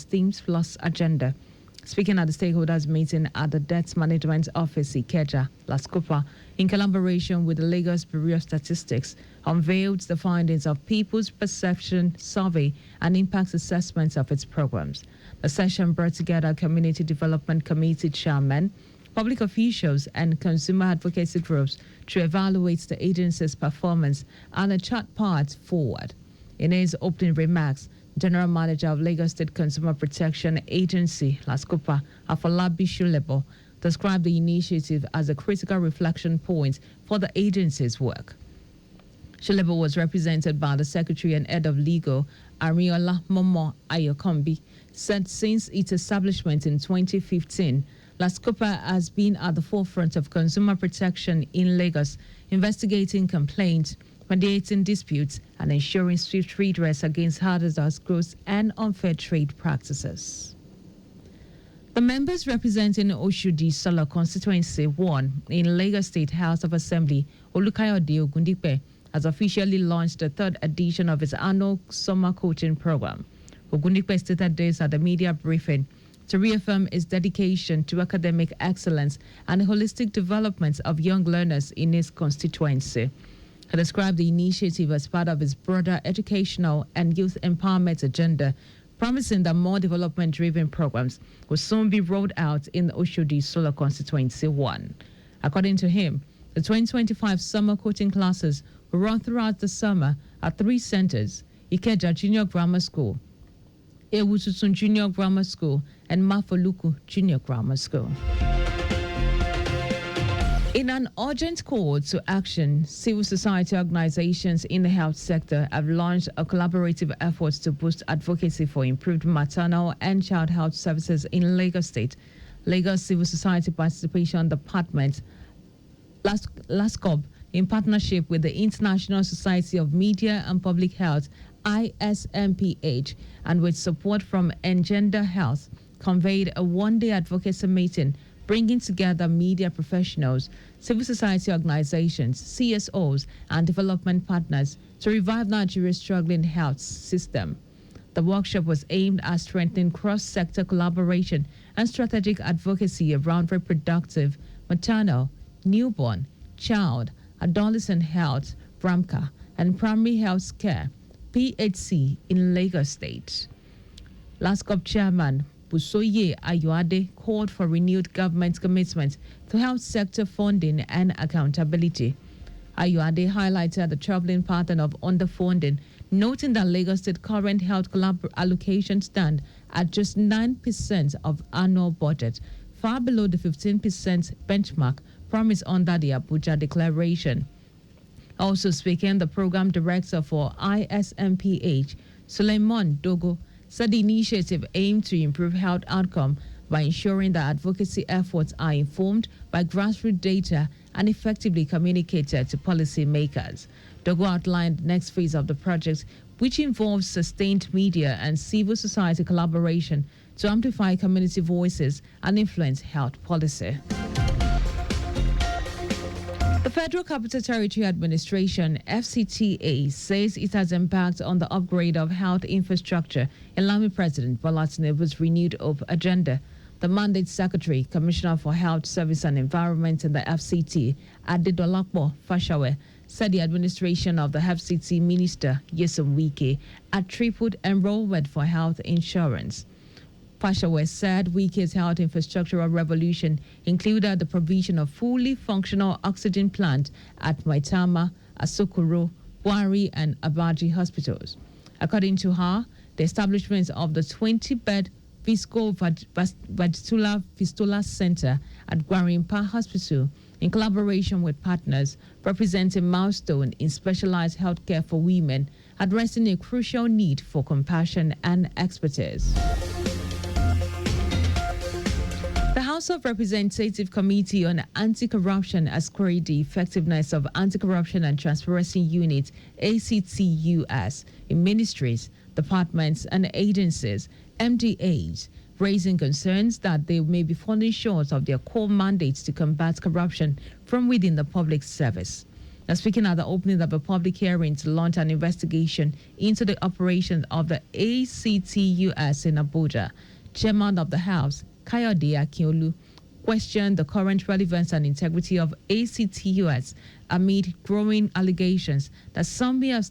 Themes Plus agenda. Speaking at the stakeholders meeting at the Debt Management Office, Ikeja, Lascopa, in collaboration with the Lagos Bureau of Statistics, unveiled the findings of People's Perception Survey and impact assessments of its programs. The session brought together Community Development Committee chairmen, public officials, and consumer advocacy groups to evaluate the agency's performance and the chart paths forward. In his opening remarks, General Manager of Lagos State Consumer Protection Agency, Lascopa, Afolabi Shulebo, described the initiative as a critical reflection point for the agency's work. Shulebo was represented by the Secretary and Head of Legal, Ariola Momo Ayokombi, said since its establishment in 2015, Lascopa has been at the forefront of consumer protection in Lagos, investigating complaints, mediating disputes, and ensuring swift redress against hazardous growth and unfair trade practices. The members representing Oshodi Solo Constituency 1 in Lagos State House of Assembly, Olukayode Ogundipe, has officially launched the third edition of its annual summer coaching program. Ogundipe stated this at the media briefing to reaffirm its dedication to academic excellence and the holistic development of young learners in his constituency. He described the initiative as part of his broader educational and youth empowerment agenda, promising that more development-driven programs will soon be rolled out in the Oshodi Solo Constituency 1. According to him, the 2025 summer coaching classes will run throughout the summer at 3 centers: Ikeja Junior Grammar School, Ewutusun Junior Grammar School, and Mafoluku Junior Grammar School. In an urgent call to action, civil society organizations in the health sector have launched a collaborative effort to boost advocacy for improved maternal and child health services in Lagos State. Lagos Civil Society Participation Department, LASCOB, in partnership with the International Society of Media and Public Health, ISMPH, and with support from Engender Health, conveyed a one-day advocacy meeting bringing together media professionals, civil society organizations, CSOs, and development partners to revive Nigeria's struggling health system. The workshop was aimed at strengthening cross-sector collaboration and strategic advocacy around reproductive, maternal, newborn, child, adolescent health, BRAMCA, and primary health care, PHC, in Lagos State. LASCOP Chairman Busoye Ayoade called for renewed government commitment to health sector funding and accountability. Ayoade highlighted the troubling pattern of underfunding, noting that Lagos State current health allocation stand at just 9% of annual budget, far below the 15% benchmark promised under the Abuja Declaration. Also speaking, the program director for ISMPH, Suleiman Dogo, said the initiative aimed to improve health outcome by ensuring that advocacy efforts are informed by grassroots data and effectively communicated to policymakers. Dogo outlined the next phase of the project, which involves sustained media and civil society collaboration to amplify community voices and influence health policy. The Federal Capital Territory Administration, FCTA, says it has embarked on the upgrade of health infrastructure in line with President Bola Tinubu's renewed hope agenda. The Mandate Secretary, Commissioner for Health Service and Environment in the FCT, Adedolapo Fashawe, said the administration of the FCT Minister, Nyesom Wike, had tripled enrollment for health insurance. Fashawe said Wike's health infrastructural revolution included the provision of fully functional oxygen plant at Maitama, Asokoro, Buari, and Abaji hospitals. According to her, the establishment of the 20-bed Visco-Vagitular Fistula Center at Gwarimpa Hospital, in collaboration with partners, represents a milestone in specialized healthcare for women, addressing a crucial need for compassion and expertise. The House of Representatives Committee on Anti-Corruption has queried the effectiveness of Anti-Corruption and Transparency Unit, ACTUS, in ministries, departments, and agencies, MDAs, raising concerns that they may be falling short of their core mandates to combat corruption from within the public service. Now, speaking at the opening of a public hearing to launch an investigation into the operations of the ACTUS in Abuja, Chairman of the House, Kayode Akinolu, questioned the current relevance and integrity of ACTUS amid growing allegations that some may have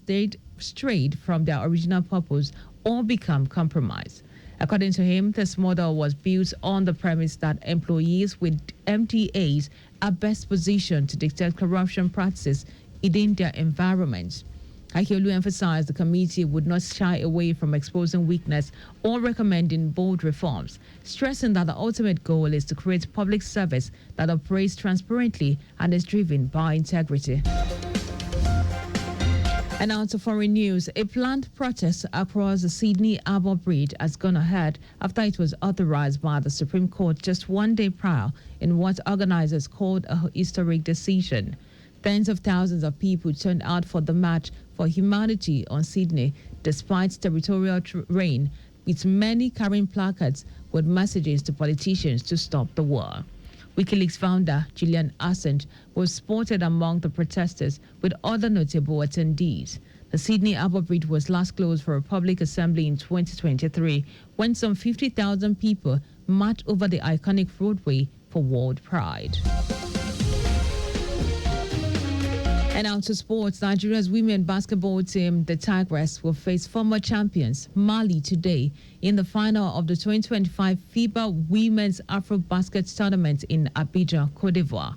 strayed from their original purpose or become compromised. According to him, this model was built on the premise that employees with MDAs are best positioned to detect corruption practices within their environments. Akinolu emphasized the committee would not shy away from exposing weakness or recommending bold reforms, stressing that the ultimate goal is to create public service that operates transparently and is driven by integrity. And now to foreign news. A planned protest across the Sydney Harbour Bridge has gone ahead after it was authorized by the Supreme Court just one day prior in what organizers called a historic decision. Tens of thousands of people turned out for the March for Humanity on Sydney, despite territorial rain, with many carrying placards with messages to politicians to stop the war. WikiLeaks founder Julian Assange was spotted among the protesters with other notable attendees. The Sydney Harbour Bridge was last closed for a public assembly in 2023 when some 50,000 people marched over the iconic roadway for World Pride. And now to sports. Nigeria's women basketball team, the Tigers, will face former champions Mali today in the final of the 2025 FIBA Women's AfroBasket Tournament in Abidjan, Cote d'Ivoire.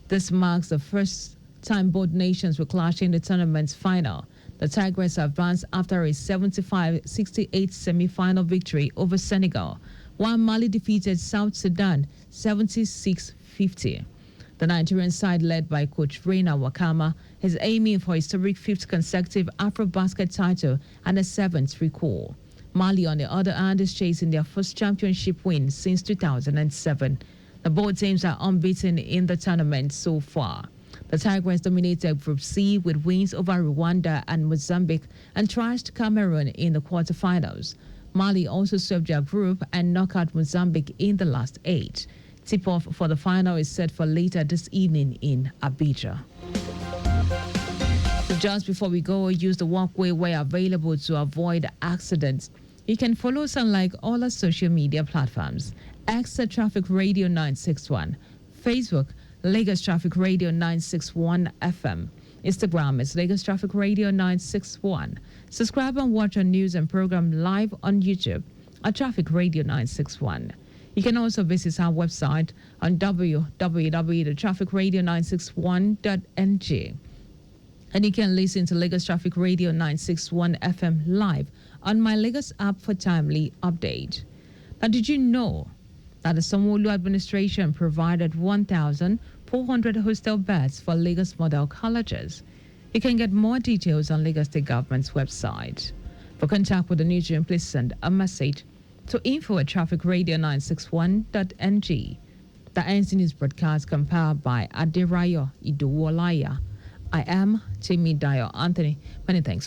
This marks the first time both nations will clash in the tournament's final. The Tigers advanced after a 75-68 semi-final victory over Senegal, while Mali defeated South Sudan 76-50. The Nigerian side, led by coach Reina Wakama, is aiming for a historic fifth consecutive AfroBasket title and a seventh recall. Mali, on the other hand, is chasing their first championship win since 2007. The both teams are unbeaten in the tournament so far. The Tigers dominated Group C with wins over Rwanda and Mozambique and trashed Cameroon in the quarterfinals. Mali also swept their group and knocked out Mozambique in the last 8. Tip-off for the final is set for later this evening in Abidjan. Just before we go, use the walkway where available to avoid accidents. You can follow us on all our social media platforms. X at Traffic Radio 961. Facebook, Lagos Traffic Radio 961 FM. Instagram is Lagos Traffic Radio 961. Subscribe and watch our news and program live on YouTube at Traffic Radio 961. You can also visit our website on www.trafficradio961.ng. And you can listen to Lagos Traffic Radio 961 FM live on my Lagos app for timely update. Now, did you know that the Sanwo-Olu administration provided 1,400 hostel beds for Lagos model colleges? You can get more details on Lagos State Government's website. For contact with the newsroom, please send a message to info@trafficradio961.ng. The NC News broadcast compiled by Adirayo Iduwolaya. I am Timmy Dayo Anthony. Many thanks.